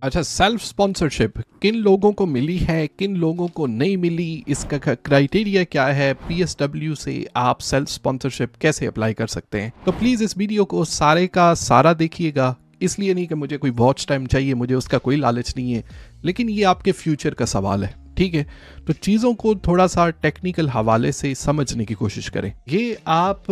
अच्छा, self sponsorship किन लोगों को मिली है, किन लोगों को नहीं मिली, इसका क्राइटेरिया क्या है, पीएसडब्ल्यू से आप सेल्फ स्पॉन्सरशिप कैसे अप्लाई कर सकते हैं। तो प्लीज़ इस वीडियो को सारे का सारा देखिएगा। इसलिए नहीं कि मुझे कोई वॉच टाइम चाहिए, मुझे उसका कोई लालच नहीं है, लेकिन ये आपके फ्यूचर का सवाल है, ठीक है। तो चीज़ों को थोड़ा सा टेक्निकल हवाले से समझने की कोशिश करें। ये आप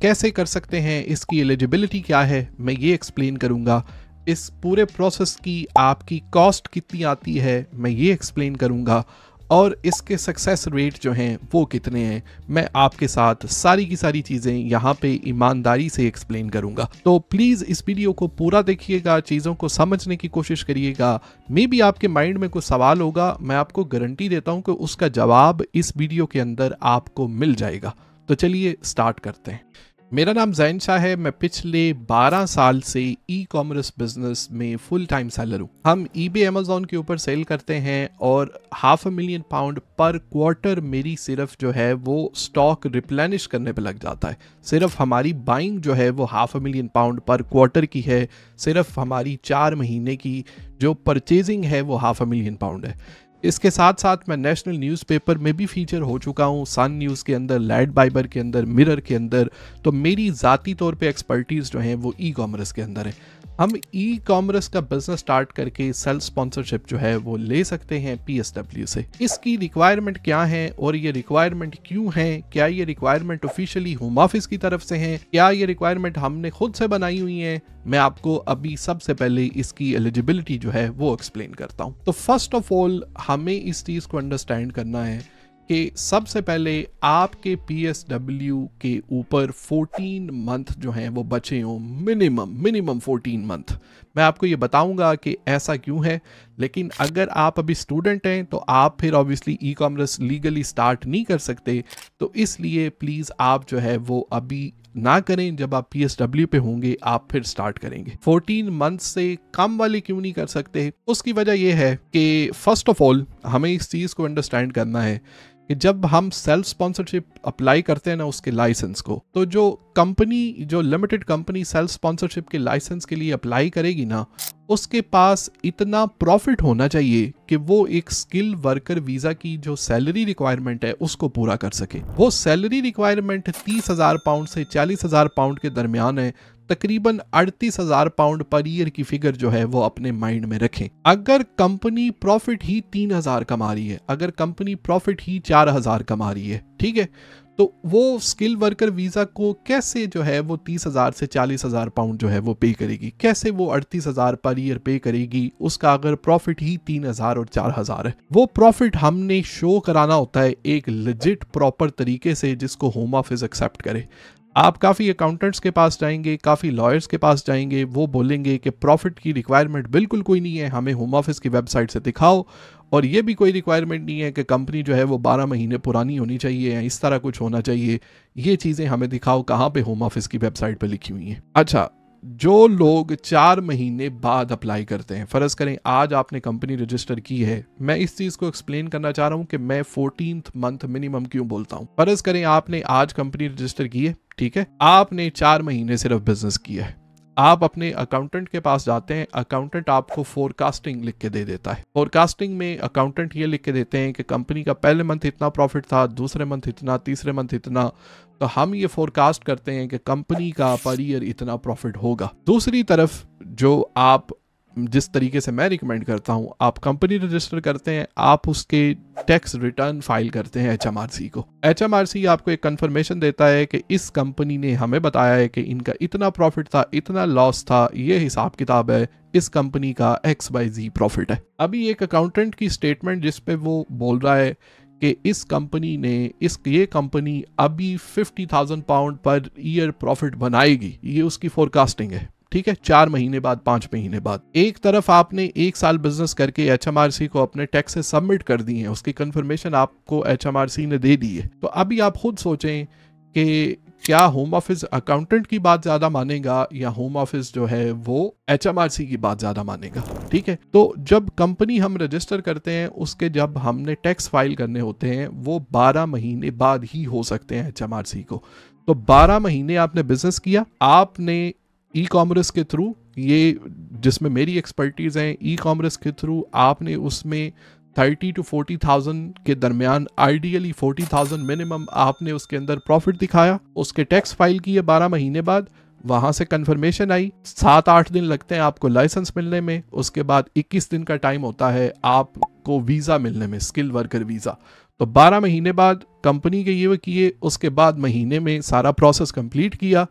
कैसे कर सकते हैं, इसकी एलिजिबिलिटी क्या है, मैं ये एक्सप्लेन करूँगा। इस पूरे प्रोसेस की आपकी कॉस्ट कितनी आती है, मैं ये एक्सप्लेन करूँगा। और इसके सक्सेस रेट जो हैं वो कितने हैं, मैं आपके साथ सारी की सारी चीज़ें यहाँ पे ईमानदारी से एक्सप्लेन करूँगा। तो प्लीज़ इस वीडियो को पूरा देखिएगा, चीज़ों को समझने की कोशिश करिएगा। मे बी आपके माइंड में कुछ सवाल होगा, मैं आपको गारंटी देता हूँ कि उसका जवाब इस वीडियो के अंदर आपको मिल जाएगा। तो चलिए स्टार्ट करते हैं। मेरा नाम जैन शाह है। मैं पिछले 12 साल से ई कॉमर्स बिजनेस में फुल टाइम सेलर हूँ। हम ईबे अमेजोन के ऊपर सेल करते हैं और £500,000 पर क्वार्टर मेरी सिर्फ जो है वो स्टॉक रिप्लेनिश करने पे लग जाता है। सिर्फ हमारी बाइंग जो है वो £500,000 पर क्वार्टर की है। सिर्फ हमारी 4 महीने की जो परचेजिंग है वो £500,000 है। इसके साथ साथ मैं नेशनल न्यूज़पेपर में भी फीचर हो चुका हूँ, सन न्यूज़ के अंदर, लैड बाइबर के अंदर, मिरर के अंदर। तो मेरी ज़ाती तौर पे एक्सपर्टीज़ जो हैं वो ई कॉमर्स के अंदर है। हम ई कॉमर्स का बिजनेस स्टार्ट करके सेल्फ स्पॉन्सरशिप जो है वो ले सकते हैं पीएसडब्ल्यू से। इसकी रिक्वायरमेंट क्या है और ये रिक्वायरमेंट क्यों है, क्या ये रिक्वायरमेंट ऑफिशियली होम ऑफिस की तरफ से है, क्या ये रिक्वायरमेंट हमने खुद से बनाई हुई है, मैं आपको अभी सबसे पहले इसकी एलिजिबिलिटी जो है वो एक्सप्लेन करता हूँ। तो फर्स्ट ऑफ ऑल हमें इस चीज़ को अंडरस्टैंड करना है कि सबसे पहले आपके पीएसडब्ल्यू के ऊपर 14 मंथ जो हैं वो बचे हों, मिनिमम 14 मंथ। मैं आपको ये बताऊंगा कि ऐसा क्यों है, लेकिन अगर आप अभी स्टूडेंट हैं तो आप फिर obviously e commerce legally start नहीं कर सकते। तो इसलिए प्लीज़ आप जो है वो अभी ना करें, जब आप पीएसडब्ल्यू पे होंगे आप फिर स्टार्ट करेंगे। 14 मंथ से कम वाले क्यों नहीं कर सकते, उसकी वजह यह है कि फर्स्ट ऑफ ऑल हमें इस चीज़ को अंडरस्टैंड करना है कि जब हम सेल्फ स्पॉन्सरशिप अप्लाई करते हैं ना उसके लाइसेंस को, तो जो कंपनी, जो लिमिटेड कंपनी सेल्फ स्पॉन्सरशिप के लाइसेंस के लिए अप्लाई करेगी ना, उसके पास इतना प्रॉफिट होना चाहिए कि वो एक स्किल वर्कर वीज़ा की जो सैलरी रिक्वायरमेंट है उसको पूरा कर सके। वो सैलरी रिक्वायरमेंट £30,000 से £40,000 के दरमियान है। तकरीबन £38,000 पर ईयर की फिगर जो है वो अपने माइंड में रखें। अगर कंपनी प्रॉफिट ही 3,000 कमा रही है, अगर कंपनी प्रॉफिट ही 4,000 कमा रही है, ठीक है, तो वो स्किल वर्कर वीज़ा को कैसे जो है वो 30,000 से £40,000 जो है वो पे करेगी, कैसे वो 38,000 पर ईयर पे करेगी, उसका अगर प्रॉफिट ही 3,000 और 4,000 है। वो प्रॉफिट हमने शो कराना होता है एक लेजिट प्रॉपर तरीके से, जिसको होम ऑफिस एक्सेप्ट करे। आप काफ़ी अकाउंटेंट्स के पास जाएंगे, काफ़ी लॉयर्स के पास जाएंगे, वो बोलेंगे कि प्रॉफिट की रिक्वायरमेंट बिल्कुल कोई नहीं है, हमें होम ऑफिस की वेबसाइट से दिखाओ। और ये भी कोई रिक्वायरमेंट नहीं है कि कंपनी जो है वो 12 महीने पुरानी होनी चाहिए या इस तरह कुछ होना चाहिए। ये चीज़ें हमें दिखाओ कहाँ पे होम ऑफिस की वेबसाइट पे लिखी हुई हैं। अच्छा, जो लोग 4 महीने बाद अप्लाई करते हैं, फ़र्ज़ करें आज आपने कंपनी रजिस्टर की है, मैं इस चीज़ को एक्सप्लेन करना चाह रहा हूँ कि मैं 14th मंथ मिनिमम क्यों बोलता हूँ। फ़र्ज़ करें आपने आज कंपनी रजिस्टर की है, ठीक है, आपने 4 महीने सिर्फ बिजनेस किया है। आप अपने अकाउंटेंट के पास जाते हैं, अकाउंटेंट आपको फोरकास्टिंग लिख के दे देता है। फोरकास्टिंग में अकाउंटेंट ये लिख के देते हैं कि कंपनी का पहले मंथ इतना प्रॉफिट था, दूसरे मंथ इतना, तीसरे मंथ इतना। तो हम ये फोरकास्ट करते हैं कि कंपनी का पर ईयर इतना प्रॉफिट होगा। दूसरी तरफ जो आप, जिस तरीके से मैं रिकमेंड करता हूँ, आप कंपनी रजिस्टर करते हैं, आप उसके टैक्स रिटर्न फाइल करते हैं HMRC को। HMRC आपको एक कंफर्मेशन देता है कि इस कंपनी ने हमें बताया है कि इनका इतना प्रॉफिट था, इतना लॉस था, ये हिसाब किताब है, इस कंपनी का XYZ प्रॉफिट है। अभी एक अकाउंटेंट की स्टेटमेंट जिस पे वो बोल रहा है कि इस कंपनी ने, ये कंपनी अभी £50,000 पर ईयर प्रॉफिट बनाएगी, ये उसकी फोरकास्टिंग है, ठीक है, 4 महीने बाद, 5 महीने बाद। एक तरफ आपने 1 साल बिजनेस करके HMRC को अपने टैक्स से सबमिट कर दिए हैं, उसकी कंफर्मेशन आपको HMRC ने दे दी है। तो अभी आप खुद सोचें कि क्या होम ऑफिस अकाउंटेंट की बात ज्यादा मानेगा या होम ऑफिस जो है वो HMRC की बात ज्यादा मानेगा, ठीक है। तो जब कंपनी हम रजिस्टर करते हैं, उसके जब हमने टैक्स फाइल करने होते हैं वो 12 महीने बाद ही हो सकते हैं HMRC को। तो 12 महीने आपने बिजनेस किया, आपने ई कॉमर्स के थ्रू ये जिसमें मेरी एक्सपर्टीज़ है ई कॉमर्स के थ्रू, आपने उसमें 30 to 40,000 के दरमियान, आइडियली 40,000 मिनिमम आपने उसके अंदर प्रॉफिट दिखाया, उसके टैक्स फाइल किए 12 महीने बाद, वहाँ से कंफर्मेशन आई, 7-8 दिन लगते हैं आपको लाइसेंस मिलने में, उसके बाद 21 दिन का टाइम होता है आपको वीज़ा मिलने में, स्किल वर्कर वीज़ा। तो 12 महीने बाद कंपनी के ये किए, उसके बाद महीने में सारा प्रोसेस कंप्लीट किया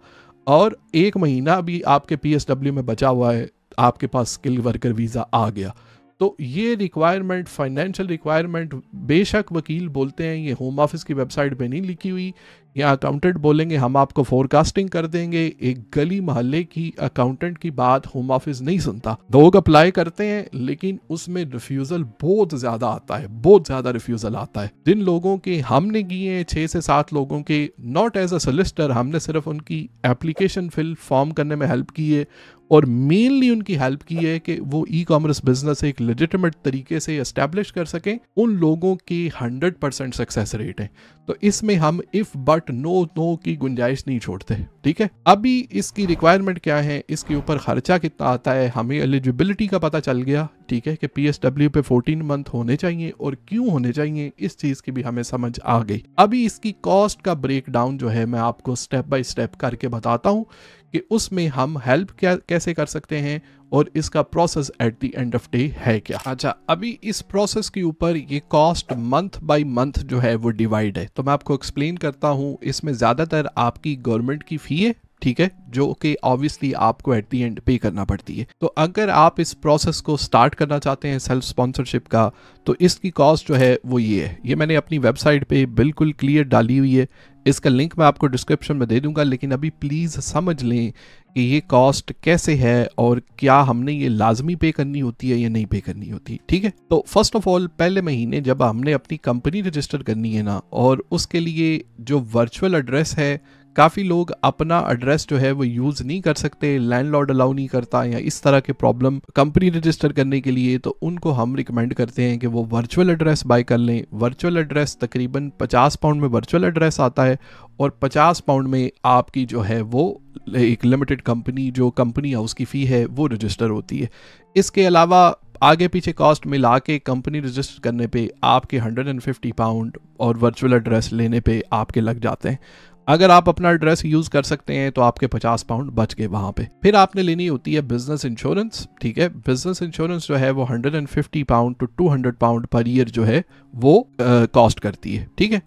और 1 महीना भी आपके PSW में बचा हुआ है, आपके पास स्किल वर्कर वीज़ा आ गया। तो ये रिक्वायरमेंट, फाइनेंशियल रिक्वायरमेंट, बेशक वकील बोलते हैं ये होम ऑफिस की वेबसाइट पे नहीं लिखी हुई, या अकाउंटेंट बोलेंगे हम आपको फोरकास्टिंग कर देंगे, एक गली मोहल्ले की अकाउंटेंट की बात होम ऑफिस नहीं सुनता। लोग अप्लाई करते हैं लेकिन उसमें रिफ्यूज़ल बहुत ज़्यादा आता है, बहुत ज़्यादा रिफ्यूज़ल आता है। जिन लोगों के हमने किए हैं 6 से 7 लोगों के, नॉट एज अ सोलिसिटर, हमने सिर्फ उनकी एप्लीकेशन फिल फॉर्म करने में हेल्प की है और मेनली उनकी हेल्प की है कि वो ई कॉमर्स बिजनेस एक लेजिटिमेट तरीके से एस्टेब्लिश कर सकें, उन लोगों की 100% सक्सेस रेट है। तो इसमें हम इफ बट नो की गुंजाइश नहीं छोड़ते, ठीक है। अभी इसकी रिक्वायरमेंट क्या है, इसके ऊपर खर्चा कितना आता है, हमें एलिजिबिलिटी का पता चल गया, ठीक है, कि PSW पे 14 मंथ होने चाहिए और क्यों होने चाहिए, इस चीज़ की भी हमें समझ आ गई। अभी इसकी कॉस्ट का ब्रेक डाउन जो है मैं आपको स्टेप बाय स्टेप करके बताता हूँ कि उसमें हम हेल्प कैसे कर सकते हैं और इसका process at the end of day है क्या। अच्छा, अभी इस प्रोसेस के ऊपर ये कॉस्ट मंथ बाय मंथ जो है वो डिवाइड है, तो मैं आपको एक्सप्लेन करता हूँ। इसमें ज़्यादातर आपकी गवर्नमेंट की फ़ी है, ठीक है, जो कि ऑब्वियसली आपको एट द एंड पे करना पड़ती है। तो अगर आप इस प्रोसेस को स्टार्ट करना चाहते हैं सेल्फ स्पॉन्सरशिप का, तो इसकी कॉस्ट जो है वो ये है, ये मैंने अपनी वेबसाइट पे बिल्कुल क्लियर डाली हुई है, इसका लिंक मैं आपको डिस्क्रिप्शन में दे दूंगा। लेकिन अभी प्लीज़ समझ लें कि ये कॉस्ट कैसे है और क्या हमने ये लाजमी पे करनी होती है या नहीं पे करनी होती, ठीक है। तो फर्स्ट ऑफ ऑल, पहले महीने जब हमने अपनी कंपनी रजिस्टर करनी है ना, और उसके लिए जो वर्चुअल एड्रेस है, काफ़ी लोग अपना एड्रेस जो है वो यूज़ नहीं कर सकते, लैंडलॉर्ड अलाउ नहीं करता या इस तरह के प्रॉब्लम कंपनी रजिस्टर करने के लिए, तो उनको हम रिकमेंड करते हैं कि वो वर्चुअल एड्रेस बाय कर लें। वर्चुअल एड्रेस तकरीबन 50 पाउंड में वर्चुअल एड्रेस आता है और 50 पाउंड में आपकी जो है वो एक लिमिटेड कंपनी, जो कंपनी हाउस की फ़ी है वो रजिस्टर होती है। इसके अलावा आगे पीछे कॉस्ट मिला के कंपनी रजिस्टर करने पे आपके 150 पाउंड और वर्चुअल एड्रेस लेने पे आपके लग जाते हैं। अगर आप अपना एड्रेस यूज़ कर सकते हैं तो आपके 50 पाउंड बच गए वहाँ पे। फिर आपने लेनी होती है बिजनेस इंश्योरेंस, ठीक है। बिजनेस इंश्योरेंस जो है वो 150 pound to 200 pound per year जो है वो कॉस्ट करती है, ठीक है।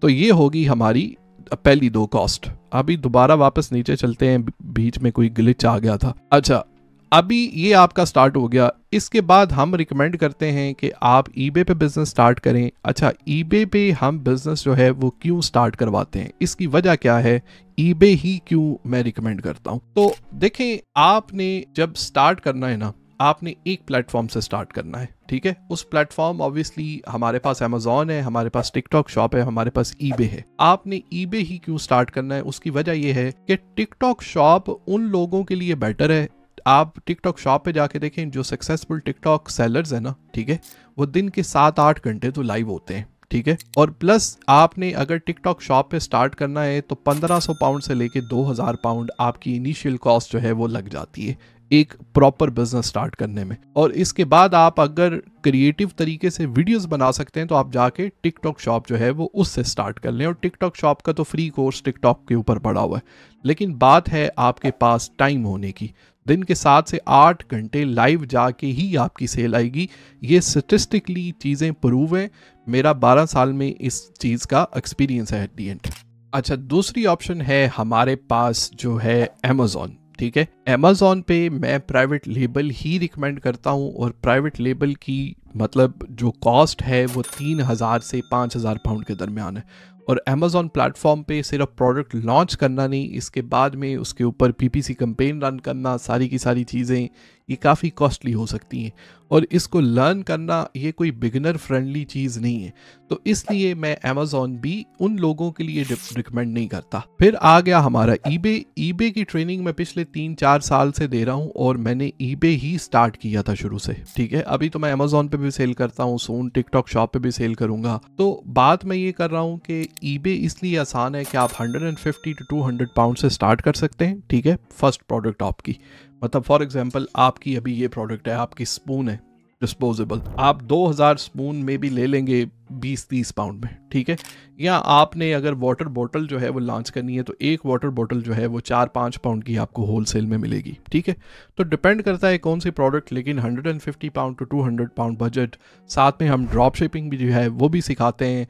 तो ये होगी हमारी पहली 2 कॉस्ट। अभी दोबारा वापस नीचे चलते हैं, बीच में कोई ग्लिच आ गया था। अच्छा, अभी ये आपका स्टार्ट हो गया। इसके बाद हम रिकमेंड करते हैं कि आप ईबे पे बिजनेस स्टार्ट करें। अच्छा, ईबे पे हम बिजनेस जो है वो क्यों स्टार्ट करवाते हैं, इसकी वजह क्या है, ईबे ही क्यों मैं रिकमेंड करता हूं। तो देखें, आपने जब स्टार्ट करना है ना, आपने एक प्लेटफॉर्म से स्टार्ट करना है, ठीक है। उस प्लेटफॉर्म ऑब्वियसली हमारे पास अमेजॉन है, हमारे पास टिकटॉक शॉप है, हमारे पास ईबे है। आपने ईबे ही क्यों स्टार्ट करना है, उसकी वजह यह है कि टिकटॉक शॉप उन लोगों के लिए बेटर है। आप टिकटॉक शॉप पे जाके देखें, जो सक्सेसफुल टिकटॉक सेलर्स है ना, ठीक है, वो दिन के 7-8 घंटे तो लाइव होते हैं, ठीक है। और प्लस आपने अगर टिकटॉक शॉप पे स्टार्ट करना है तो 1500 पाउंड से लेके 2000 पाउंड आपकी इनिशियल कॉस्ट जो है वो लग जाती है एक प्रॉपर बिजनेस स्टार्ट करने में। और इसके बाद आप अगर क्रिएटिव तरीके से वीडियोस बना सकते हैं तो आप जाके टिकटॉक शॉप जो है वो उससे स्टार्ट कर लें। और टिकटॉक शॉप का तो फ्री कोर्स टिकटॉक के ऊपर पड़ा हुआ है। लेकिन बात है आपके पास टाइम होने की। दिन के 7 से 8 घंटे लाइव जाके ही आपकी सेल आएगी। ये स्टेटिस्टिकली चीज़ें प्रूव हैं, मेरा 12 साल में इस चीज़ का एक्सपीरियंस है एट दी एंड। अच्छा, दूसरी ऑप्शन है हमारे पास जो है अमेजॉन, ठीक है। अमेजॉन पे मैं प्राइवेट लेबल ही रिकमेंड करता हूँ और प्राइवेट लेबल की मतलब जो कॉस्ट है वो 3000 से 5000 पाउंड के दरमियान है। और अमेजॉन प्लेटफॉर्म पे सिर्फ प्रोडक्ट लॉन्च करना नहीं, इसके बाद में उसके ऊपर PPC कैंपेन रन करना, सारी की सारी चीज़ें ये काफ़ी कॉस्टली हो सकती हैं और इसको लर्न करना ये कोई बिगिनर फ्रेंडली चीज़ नहीं है। तो इसलिए मैं अमेजॉन भी उन लोगों के लिए रिकमेंड नहीं करता। फिर आ गया हमारा ईबे। ईबे की ट्रेनिंग मैं पिछले 3-4 साल से दे रहा हूँ और मैंने ईबे ही स्टार्ट किया था शुरू से, ठीक है। अभी तो मैं अमेजॉन पे भी सेल करता हूँ, सून टिकटॉक शॉप पे भी सेल करूँगा। तो बात मैं ये कर रहा हूँ कि ईबे इसलिए आसान है कि आप 150 to 200 पाउंड से स्टार्ट कर सकते हैं, ठीक है, फर्स्ट प्रोडक्ट आपकी। मतलब फॉर एग्जांपल आपकी अभी ये प्रोडक्ट है, आपकी स्पून है डिस्पोजेबल, आप 2000 स्पून में भी ले लेंगे 20-30 पाउंड में, ठीक है। या आपने अगर वाटर बॉटल जो है वो लॉन्च करनी है तो एक वाटर बॉटल जो है वो 4-5 पाउंड की आपको होलसेल में मिलेगी, ठीक है। तो डिपेंड करता है कौन सी प्रोडक्ट, लेकिन 150 पाउंड टू 200 पाउंड बजट, साथ में हम ड्रॉप शिपिंग भी जो है वो भी सिखाते हैं,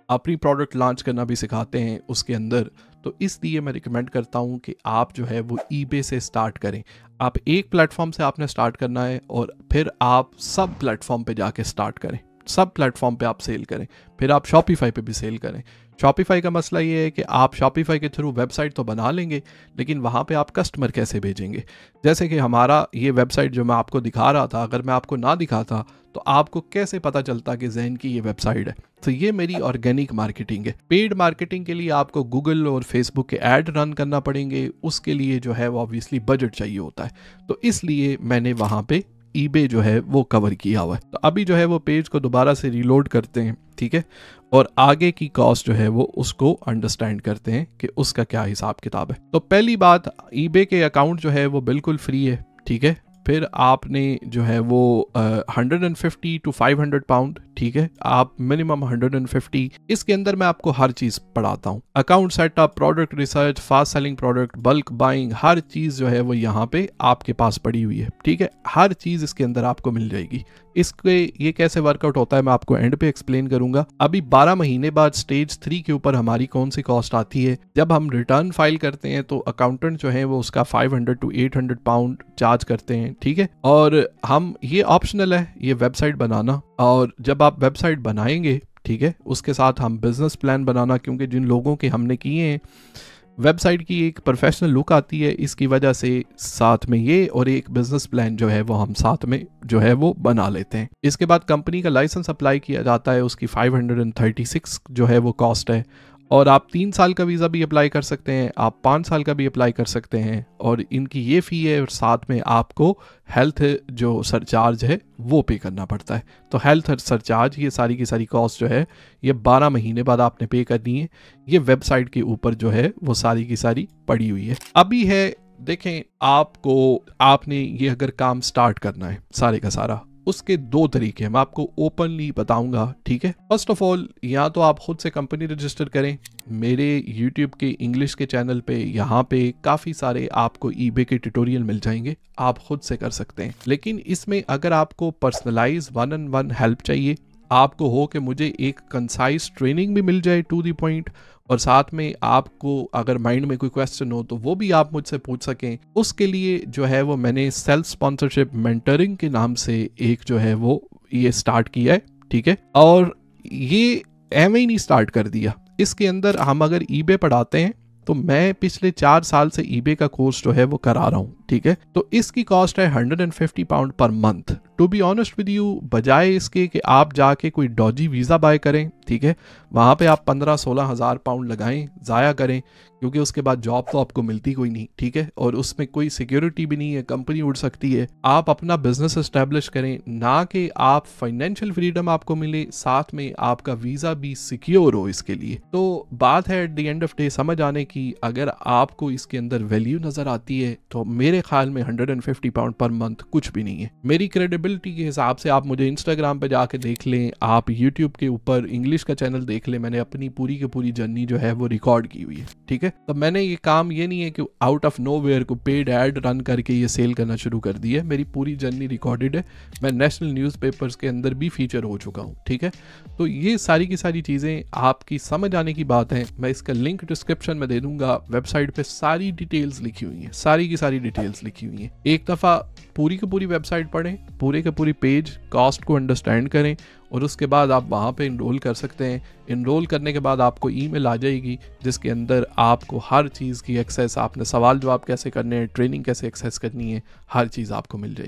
अपनी प्रोडक्ट लॉन्च करना भी सिखाते हैं उसके अंदर। तो इसलिए मैं रिकमेंड करता हूँ कि आप जो है वो ईबे से स्टार्ट करें। आप एक प्लेटफॉर्म से आपने स्टार्ट करना है और फिर आप सब प्लेटफॉर्म पे जाके स्टार्ट करें, सब प्लेटफॉर्म पे आप सेल करें, फिर आप शॉपिफाई पे भी सेल करें। शॉपिफाई का मसला ये है कि आप शॉपिफाई के थ्रू वेबसाइट तो बना लेंगे, लेकिन वहाँ पे आप कस्टमर कैसे भेजेंगे। जैसे कि हमारा ये वेबसाइट जो मैं आपको दिखा रहा था, अगर मैं आपको ना दिखाता तो आपको कैसे पता चलता कि ज़ैन की ये वेबसाइट है। तो ये मेरी ऑर्गेनिक मार्केटिंग है। पेड मार्केटिंग के लिए आपको गूगल और फेसबुक के ऐड रन करना पड़ेंगे, उसके लिए जो है वो ऑब्वियसली बजट चाहिए होता है। तो इसलिए मैंने वहाँ पे ईबे जो है वो कवर किया हुआ है। तो अभी जो है वो पेज को दोबारा से रीलोड करते हैं, ठीक है, और आगे की कॉस्ट जो है वो उसको अंडरस्टैंड करते हैं कि उसका क्या हिसाब किताब है। तो पहली बात, ईबे के अकाउंट जो है वो बिल्कुल फ्री है, ठीक है। फिर आपने जो है वो 150 टू 500 पाउंड, ठीक है, आप मिनिमम 150। इसके अंदर मैं आपको हर चीज़ पढ़ाता हूँ, account setup, product research, fast selling product, bulk buying, हर चीज़ जो है वो यहाँ पे आपके पास पड़ी हुई है, ठीक है। हर चीज़ इसके अंदर आपको मिल जाएगी। इसके ये कैसे वर्कआउट होता है मैं आपको एंड पे एक्सप्लेन करूंगा। अभी 12 महीने बाद स्टेज 3 के ऊपर हमारी कौन सी कॉस्ट आती है। जब हम रिटर्न फाइल करते हैं तो अकाउंटेंट जो है वो उसका 500 टू 800 पाउंड चार्ज करते हैं, ठीक है। और हम ये ऑप्शनल है ये वेबसाइट बनाना, और जब आप वेबसाइट बनाएंगे, ठीक है, उसके साथ हम बिजनेस प्लान बनाना, क्योंकि जिन लोगों के हमने किए हैं वेबसाइट की एक प्रोफेशनल लुक आती है, इसकी वजह से साथ में ये और एक बिजनेस प्लान जो है वो हम साथ में जो है वो बना लेते हैं। इसके बाद कंपनी का लाइसेंस अप्लाई किया जाता है, उसकी 536 जो है वो कॉस्ट है। और आप 3 साल का वीज़ा भी अप्लाई कर सकते हैं, आप 5 साल का भी अप्लाई कर सकते हैं, और इनकी ये फ़ी है। और साथ में आपको हेल्थ जो सरचार्ज है वो पे करना पड़ता है। तो हेल्थ सरचार्ज, ये सारी की सारी कॉस्ट जो है ये 12 महीने बाद आपने पे करनी है। ये वेबसाइट के ऊपर जो है वो सारी की सारी पड़ी हुई है। अभी है, देखें, आपने ये अगर काम स्टार्ट करना है सारे का सारा, उसके 2 तरीके हैं, मैं आपको ओपनली बताऊंगा, ठीक है। फर्स्ट ऑफ ऑल, या तो आप खुद से कंपनी रजिस्टर करें। मेरे YouTube के इंग्लिश के चैनल पे यहाँ पे काफ़ी सारे आपको ईबे के ट्यूटोरियल मिल जाएंगे, आप खुद से कर सकते हैं। लेकिन इसमें अगर आपको पर्सनलाइज 1-on-1 हेल्प चाहिए, आपको हो कि मुझे एक कंसाइज ट्रेनिंग भी मिल जाए टू द पॉइंट, और साथ में आपको अगर माइंड में कोई क्वेश्चन हो तो वो भी आप मुझसे पूछ सकें, उसके लिए जो है वो मैंने सेल्फ स्पॉन्सरशिप मेंटरिंग के नाम से एक जो है वो ये स्टार्ट किया है, ठीक है। और ये एवं ही नहीं स्टार्ट कर दिया, इसके अंदर हम अगर ईबे पढ़ाते हैं तो मैं पिछले 4 साल से ईबे का कोर्स जो है वो करा रहा हूँ, ठीक है। तो इसकी कॉस्ट है 150 pound per month. To be honest with you, बजाय इसके कि आप जाके कोई डॉजी वीज़ा बाय करें, ठीक है, वहाँ पे आप 15-16 हज़ार पाउंड लगाएं, ज़ाया करें, क्योंकि उसके बाद जॉब तो आपको मिलती कोई नहीं, ठीक है, और उसमें कोई सिक्योरिटी भी नहीं है, कंपनी उड़ सकती है। आप अपना बिजनेस एस्टेब्लिश करें, ना कि आप फाइनेंशियल फ्रीडम आपको मिले, साथ में आपका वीज़ा भी सिक्योर हो इसके लिए। तो बात है at the end of day समझ आने की, अगर आपको इसके अंदर वैल्यू नज़र आती है तो मेरे ख्याल में 150 पाउंड पर मंथ कुछ भी नहीं है। मेरी क्रेडिबिलिटी के हिसाब से आप मुझे इंस्टाग्राम पे जाके देख लें, आप यूट्यूब के ऊपर इंग्लिश का चैनल देख लें, मैंने अपनी पूरी की पूरी जर्नी जो है वो रिकॉर्ड की हुई है, ठीक है। तो मैंने ये काम ये नहीं है कि आउट ऑफ नोवेयर को पेड ऐड रन करके ये सेल करना शुरू कर दी है, मेरी पूरी जर्नी रिकॉर्डेड है, मैं नेशनल न्यूज़पेपर्स के अंदर भी फीचर हो चुका हूँ, ठीक है। तो ये सारी की सारी चीज़ें आपकी समझ आने की बात है, मैं इसका लिंक डिस्क्रिप्शन में दे दूंगा। वेबसाइट पे सारी डिटेल्स लिखी हुई हैं, सारी की सारी डिटेल्स लिखी हुई हैं। एक दफ़ा पूरी की पूरी वेबसाइट पढ़ें, पूरे के पूरी पेज कॉस्ट को अंडरस्टैंड करें, और उसके बाद आप वहाँ पे इनरोल कर सकते हैं। इनरोल करने के बाद आपको ईमेल आ जाएगी जिसके अंदर आपको हर चीज़ की एक्सेस, आपने सवाल जवाब कैसे करने हैं, ट्रेनिंग कैसे एक्सेस करनी है, हर चीज़ आपको मिल जाएगी।